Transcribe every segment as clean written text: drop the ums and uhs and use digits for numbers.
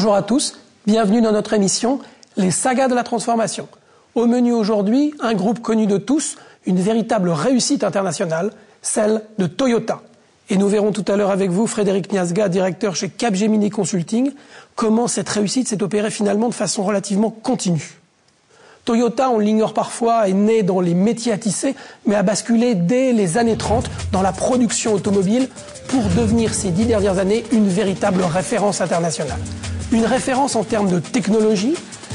Bonjour à tous, bienvenue dans notre émission Les sagas de la transformation. Au menu aujourd'hui, un groupe connu de tous, une véritable réussite internationale, celle de Toyota. Et nous verrons tout à l'heure avec vous, Frédéric Miasga, directeur chez Capgemini Consulting, comment cette réussite s'est opérée finalement de façon relativement continue. Toyota, on l'ignore parfois, est né dans les métiers à tisser, mais a basculé dès les années 30 dans la production automobile pour devenir ces 10 dernières années une véritable référence internationale. Une référence en termes de technologie,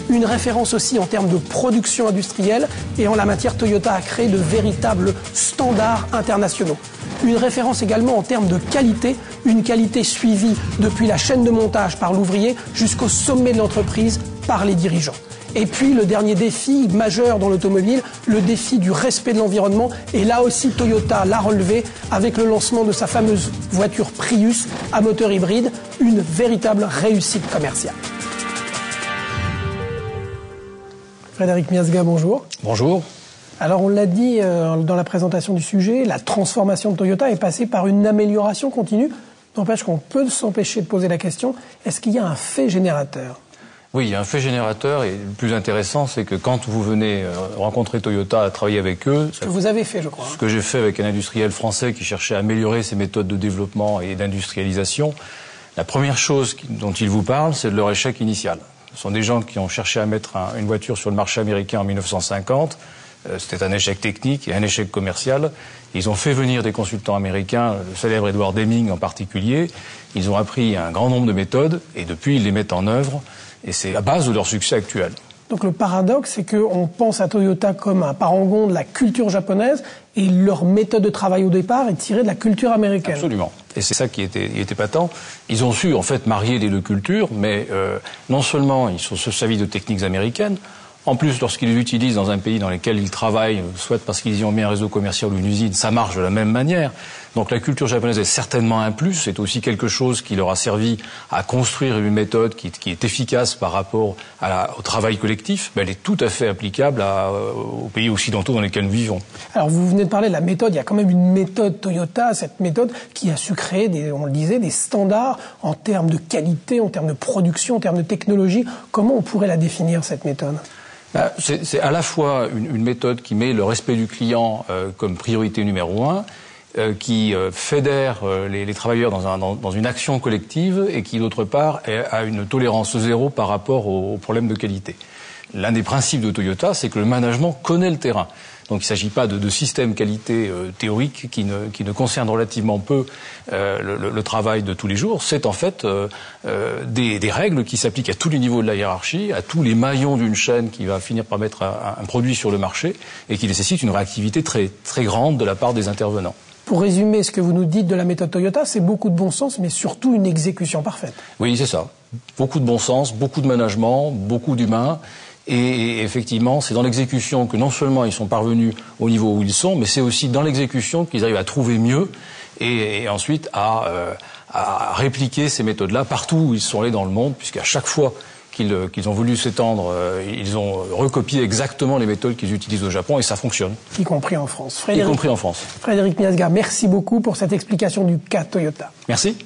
une référence aussi en termes de production industrielle, et en la matière, Toyota a créé de véritables standards internationaux. Une référence également en termes de qualité, une qualité suivie depuis la chaîne de montage par l'ouvrier jusqu'au sommet de l'entreprise par les dirigeants. Et puis le dernier défi majeur dans l'automobile, le défi du respect de l'environnement. Et là aussi, Toyota l'a relevé avec le lancement de sa fameuse voiture Prius à moteur hybride, une véritable réussite commerciale. Frédéric Miasga, bonjour. Bonjour. Alors on l'a dit dans la présentation du sujet, la transformation de Toyota est passée par une amélioration continue. N'empêche qu'on peut s'empêcher de poser la question, est-ce qu'il y a un fait générateur ? Oui, il y a un fait générateur, et le plus intéressant, c'est que quand vous venez rencontrer Toyota, travailler avec eux... Ce que vous avez fait, je crois. Ce que j'ai fait avec un industriel français qui cherchait à améliorer ses méthodes de développement et d'industrialisation, la première chose dont ils vous parlent, c'est de leur échec initial. Ce sont des gens qui ont cherché à mettre une voiture sur le marché américain en 1950. C'était un échec technique et un échec commercial. Ils ont fait venir des consultants américains, le célèbre Edward Deming en particulier. Ils ont appris un grand nombre de méthodes et depuis, ils les mettent en œuvre. Et c'est la base de leur succès actuel. Donc le paradoxe, c'est qu'on pense à Toyota comme un parangon de la culture japonaise et leur méthode de travail au départ est tirée de la culture américaine. Absolument. Et c'est ça qui était patent. Ils ont su en fait marier les deux cultures, mais non seulement ils sont servis de techniques américaines, en plus lorsqu'ils l'utilisent dans un pays dans lequel ils travaillent, soit parce qu'ils y ont mis un réseau commercial ou une usine, ça marche de la même manière. Donc la culture japonaise est certainement un plus, c'est aussi quelque chose qui leur a servi à construire une méthode qui est efficace par rapport au travail collectif, mais elle est tout à fait applicable aux pays occidentaux dans lesquels nous vivons. Alors vous venez de parler de la méthode, il y a quand même une méthode Toyota, cette méthode qui a su créer, on le disait, des standards en termes de qualité, en termes de production, en termes de technologie. Comment on pourrait la définir, cette méthode ? C'est à la fois une méthode qui met le respect du client comme priorité numéro 1, qui fédère les travailleurs dans une action collective et qui, d'autre part, a une tolérance zéro par rapport aux problèmes de qualité. L'un des principes de Toyota, c'est que le management connaît le terrain. Donc il ne s'agit pas de système qualité théorique qui ne concerne relativement peu le travail de tous les jours. C'est en fait des règles qui s'appliquent à tous les niveaux de la hiérarchie, à tous les maillons d'une chaîne qui va finir par mettre un produit sur le marché et qui nécessite une réactivité très, très grande de la part des intervenants. Pour résumer ce que vous nous dites de la méthode Toyota, c'est beaucoup de bon sens, mais surtout une exécution parfaite. Oui, c'est ça. Beaucoup de bon sens, beaucoup de management, beaucoup d'humains. Et effectivement, c'est dans l'exécution que non seulement ils sont parvenus au niveau où ils sont, mais c'est aussi dans l'exécution qu'ils arrivent à trouver mieux et ensuite à répliquer ces méthodes-là partout où ils sont allés dans le monde, puisqu'à chaque fois qu'ils ont voulu s'étendre, ils ont recopié exactement les méthodes qu'ils utilisent au Japon et ça fonctionne. Y compris en France. Y compris en France. Frédéric Miasga, merci beaucoup pour cette explication du cas Toyota. Merci.